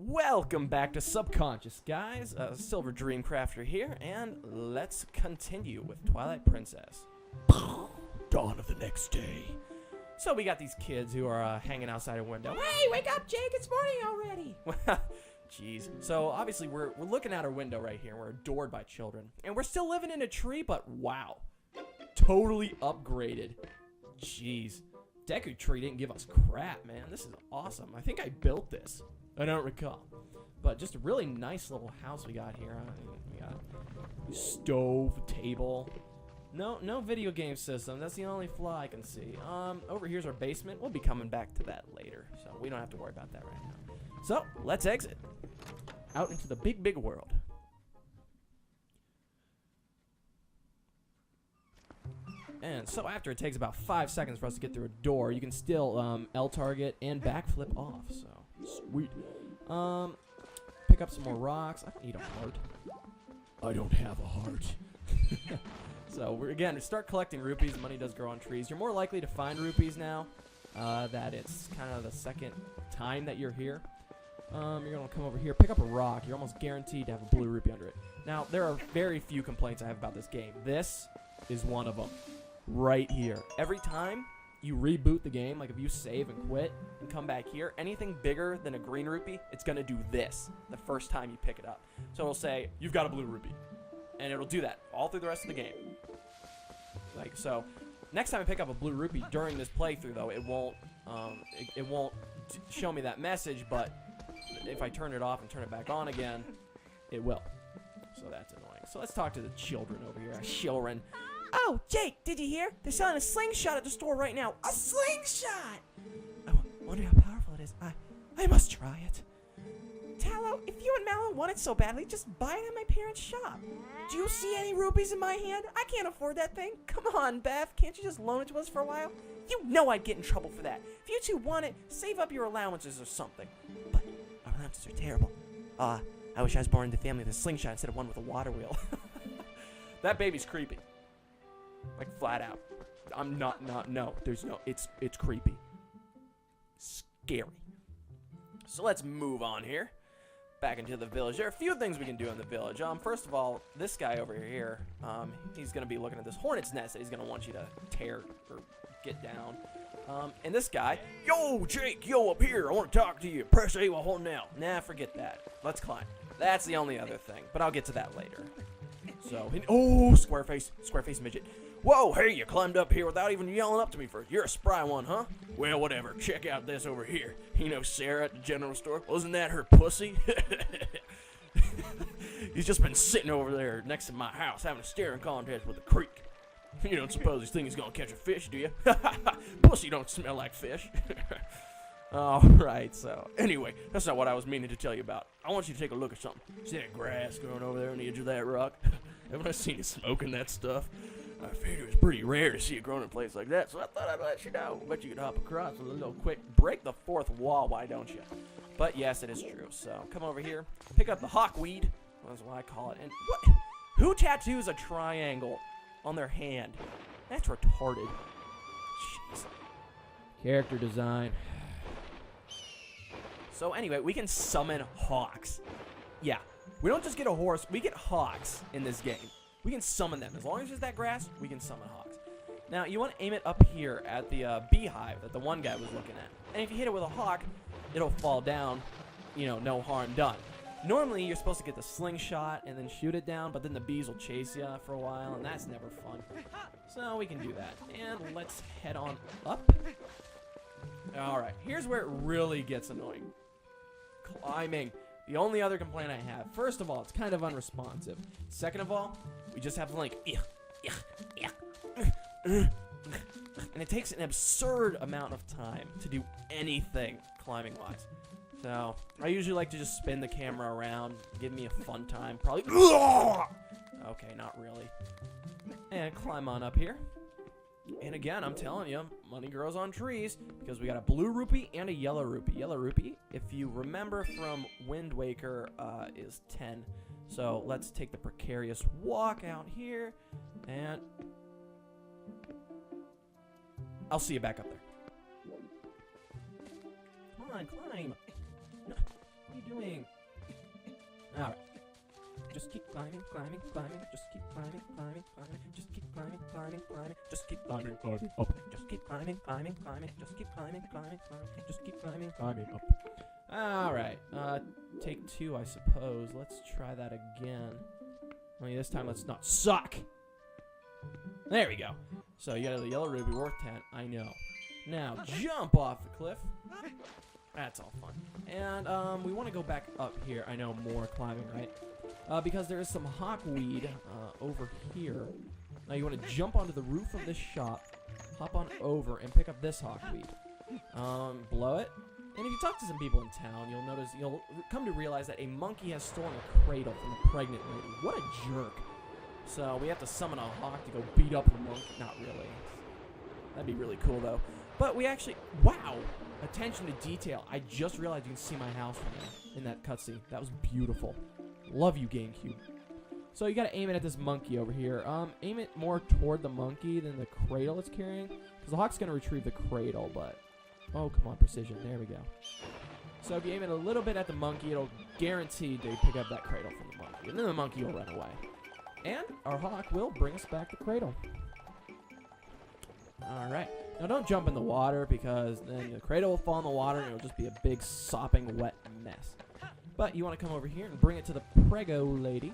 Welcome back to Subconscious, guys. Silver Dreamcrafter here, and let's continue with Twilight Princess. Dawn of the next day. So we got these kids who are hanging outside a window. Hey, wake up, Jake! It's morning already. Jeez. So obviously we're looking out our window right here. We're adored by children, and we're still living in a tree. But wow, totally upgraded. Jeez. Deku Tree didn't give us crap, man. This is awesome. I think I built this. I don't recall. But just a really nice little house we got here. We got a stove, table. No video game system. That's the only flaw I can see. Over here's our basement. We'll be coming back to that later, so we don't have to worry about that right now. So, let's exit. Out into the big, big world. And so after it takes about 5 seconds for us to get through a door, you can still L-target and backflip off, so sweet. Pick up some more rocks. I don't need a heart. I don't have a heart. So again, start collecting rupees. Money does grow on trees. You're more likely to find rupees now that it's kind of the second time that you're here. You're going to come over here, pick up a rock. You're almost guaranteed to have a blue rupee under it. Now, there are very few complaints I have about this game. This is one of them. Right here. Every time you reboot the game, like if you save and quit and come back here, anything bigger than a green rupee, it's going to do this the first time you pick it up. So it'll say, you've got a blue rupee. And it'll do that all through the rest of the game. Like, so, next time I pick up a blue rupee during this playthrough, though, it won't show me that message, but if I turn it off and turn it back on again, it will. So that's annoying. So let's talk to the children over here. Children. Oh, Jake, did you hear? They're selling a slingshot at the store right now. A slingshot! I wonder how powerful it is. I must try it. Tallow, if you and Mallow want it so badly, just buy it at my parents' shop. Do you see any rupees in my hand? I can't afford that thing. Come on, Beth. Can't you just loan it to us for a while? You know I'd get in trouble for that. If you two want it, save up your allowances or something. But our allowances are terrible. I wish I was born into a family with a slingshot instead of one with a water wheel. That baby's creepy. Like, flat out. No. There's no, it's creepy. Scary. So let's move on here. Back into the village. There are a few things we can do in the village. First of all, this guy over here, he's going to be looking at this hornet's nest that he's going to want you to tear or get down. And this guy, yo, Jake, yo, up here, I want to talk to you. Press A while holding out. Nah, forget that. Let's climb. That's the only other thing, but I'll get to that later. So, oh, square face midget. Whoa, hey, you climbed up here without even yelling up to me first. You're a spry one, huh? Well, whatever. Check out this over here. You know Sarah at the general store? Wasn't that her pussy? He's just been sitting over there next to my house having a staring contest with a creek. You don't suppose he's thinking he's gonna catch a fish, do you? Pussy don't smell like fish. Alright, so, anyway, that's not what I was meaning to tell you about. I want you to take a look at something. See that grass growing over there on the edge of that rock? Haven't I seen you smoking that stuff? I figured it was pretty rare to see it growing in a place like that, so I thought I'd let you know. Bet you could hop across with a little quick break the fourth wall, why don't you? But yes, it is true. So come over here, pick up the hawkweed. That's what I call it. And what? Who tattoos a triangle on their hand? That's retarded. Jeez. Character design. So anyway, we can summon hawks. Yeah, we don't just get a horse, we get hawks in this game. We can summon them. As long as there's that grass, we can summon hawks. Now, you want to aim it up here at the beehive that the one guy was looking at. And if you hit it with a hawk, it'll fall down, you know, no harm done. Normally, you're supposed to get the slingshot and then shoot it down, but then the bees will chase you for a while, and that's never fun. So we can do that. And let's head on up. Alright, here's where it really gets annoying. Climbing. The only other complaint I have, first of all, it's kind of unresponsive. Second of all, we just have Link. And it takes an absurd amount of time to do anything climbing-wise. So, I usually like to just spin the camera around, give me a fun time. Probably. Okay, not really. And climb on up here. And again, I'm telling you, money grows on trees because we got a blue rupee and a yellow rupee. Yellow rupee, if you remember from Wind Waker, is 10. So let's take the precarious walk out here, and I'll see you back up there. Come on, climb. are you doing? Alright. Just keep climbing, climbing, climbing. Just keep climbing, climbing, climbing. Just keep climbing, climbing, climbing. Just keep climbing, climbing up. Just keep climbing, climbing, climbing. Just keep climbing, climbing, climbing. Just keep climbing, climbing up. Alright. Take 2, I suppose. Let's try that again. Only this time, let's not suck. There we go. So you got a yellow ruby worth 10. I know. Now jump off the cliff. That's all fun. And we want to go back up here. I know, more climbing, right? Because there is some hawkweed over here. Now you want to jump onto the roof of this shop, hop on over, and pick up this hawkweed. Blow it. And if you talk to some people in town, you'll come to realize that a monkey has stolen a cradle from a pregnant lady. What a jerk. So we have to summon a hawk to go beat up the monkey. Not really. That'd be really cool, though. But we actually... Wow! Attention to detail. I just realized you can see my house from there in that cutscene. That was beautiful. Love you, GameCube. So you gotta aim it at this monkey over here. Aim it more toward the monkey than the cradle it's carrying. Because the hawk's gonna retrieve the cradle, but... Oh, come on, precision. There we go. So if you aim it a little bit at the monkey, it'll guarantee to pick up that cradle from the monkey. And then the monkey will run away. And our hawk will bring us back the cradle. Alright. Now don't jump in the water because then the cradle will fall in the water and it'll just be a big sopping wet mess. But you want to come over here and bring it to the prego lady.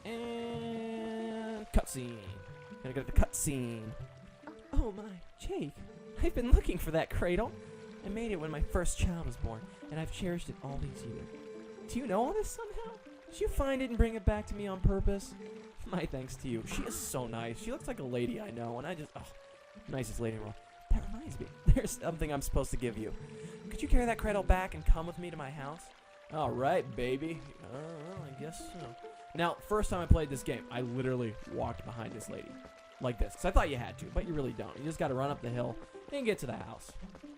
And cutscene. Gotta go to the cutscene. Oh my, Jake. I've been looking for that cradle. I made it when my first child was born, and I've cherished it all these years. Do you know all this somehow? Did you find it and bring it back to me on purpose? My thanks to you. She is so nice. She looks like a lady I know, and I just... Oh, nicest lady in the world. That reminds me. There's something I'm supposed to give you. Could you carry that cradle back and come with me to my house? All right, baby. Well, I guess so. Now, first time I played this game, I literally walked behind this lady. Like this. Because I thought you had to, but you really don't. You just got to run up the hill and get to the house.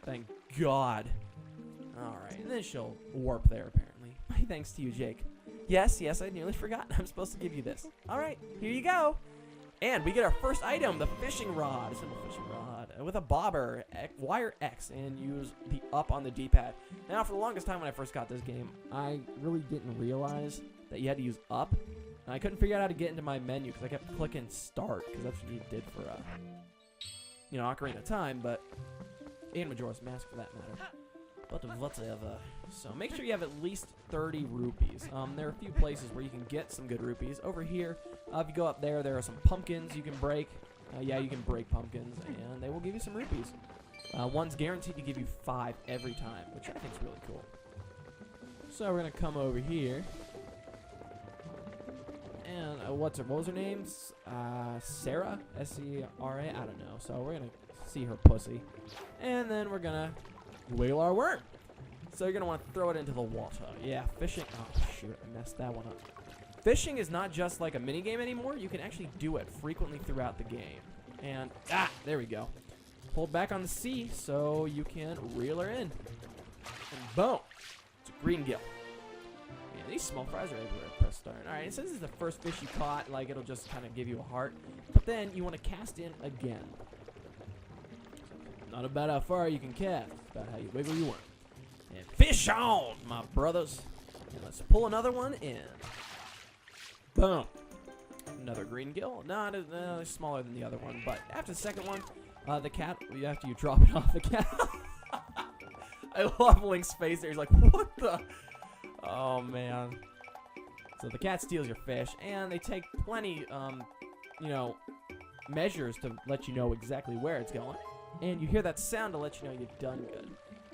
Thank God. All right. And then she'll warp there, apparently. My thanks to you, Jake. Yes, I nearly forgot. I'm supposed to give you this. All right, here you go. And we get our first item, the fishing rod. A simple fishing rod with a bobber, wire X, and use the up on the D-pad. Now, for the longest time when I first got this game, I really didn't realize that you had to use up. And I couldn't figure out how to get into my menu because I kept clicking start because that's what you did for, Ocarina of Time, but and Majora's Mask for that matter. But whatever. So make sure you have at least 30 rupees. There are a few places where you can get some good rupees. Over here, if you go up there, there are some pumpkins you can break. Yeah, you can break pumpkins, and they will give you some rupees. One's guaranteed to give you 5 every time, which I think is really cool. So we're going to come over here. And what was her name? Sarah? S-E-R-A? I don't know. So we're going to see her pussy. And then we're going to wiggle our worm. So you're going to want to throw it into the water. Yeah, fishing. Oh, shoot. I messed that one up. Fishing is not just like a minigame anymore. You can actually do it frequently throughout the game. And, there we go. Hold back on the C so you can reel her in. And boom. It's a green gill. Yeah, these small fries are everywhere. Press start. Alright, it says this is the first fish you caught. Like, it'll just kind of give you a heart. But then you want to cast in again. Not about how far you can cast. It's about how you wiggle your worm. And fish on, my brothers. And let's pull another one in. Boom. Another green gill. No, it's smaller than the other one. But after the second one, the cat, after you drop it off the cat. I love Link's face there. He's like, what the? Oh, man. So the cat steals your fish. And they take plenty, measures to let you know exactly where it's going. And you hear that sound to let you know you've done good.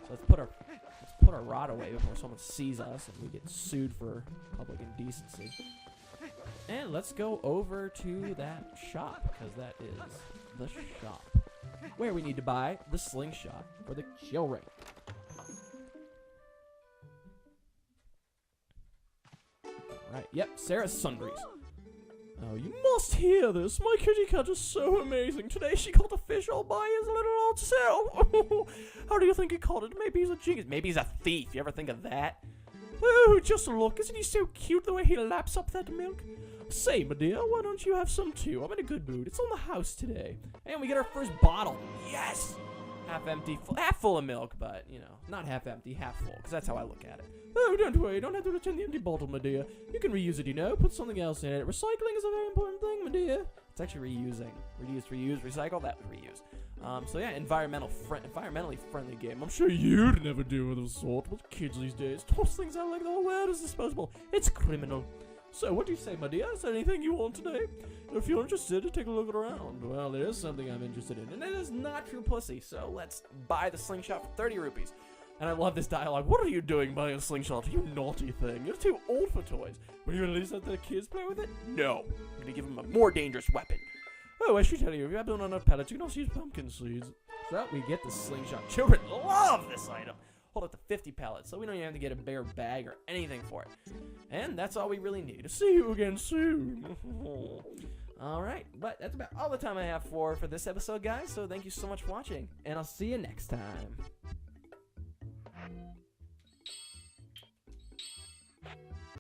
So let's put our rod away before someone sees us and we get sued for public indecency. And let's go over to that shop, because that is the shop where we need to buy the slingshot for the kill ring. Alright, yep, Sarah's sundries. Oh, you must hear this. My kitty cat is so amazing. Today she caught a fish all by his little old self. How do you think he caught it? Maybe he's a genius. Maybe he's a thief. You ever think of that? Oh, just look. Isn't he so cute the way he laps up that milk? Say, my dear, why don't you have some too? I'm in a good mood. It's on the house today. And we get our first bottle. Yes! half empty, half full of milk, but, you know, not half empty, half full, because that's how I look at it. Oh, don't worry, you don't have to return the empty bottle, my dear. You can reuse it, you know, put something else in it. Recycling is a very important thing, my dear. It's actually reusing. Reduce, reuse, recycle, that was reuse. So yeah, environmentally friendly game. I'm sure you'd never do with a sort. What kids these days toss things out like the whole world is disposable. It's criminal. So, what do you say, my dear? Is there anything you want today? If you're interested, take a look around. Well, there is something I'm interested in, and it is not your pussy. So, let's buy the slingshot for 30 rupees. And I love this dialogue. What are you doing buying a slingshot? You naughty thing. You're too old for toys. Were you going to let the kids play with it? No. I'm going to give them a more dangerous weapon. Oh, I should tell you, if you have enough pellets, you can also use pumpkin seeds. So we get the slingshot. Children love this item. Hold up to 50 pellets, so we don't even have to get a bare bag or anything for it. And that's all we really need. See you again soon. Alright, but that's about all the time I have for this episode, guys. So thank you so much for watching, and I'll see you next time.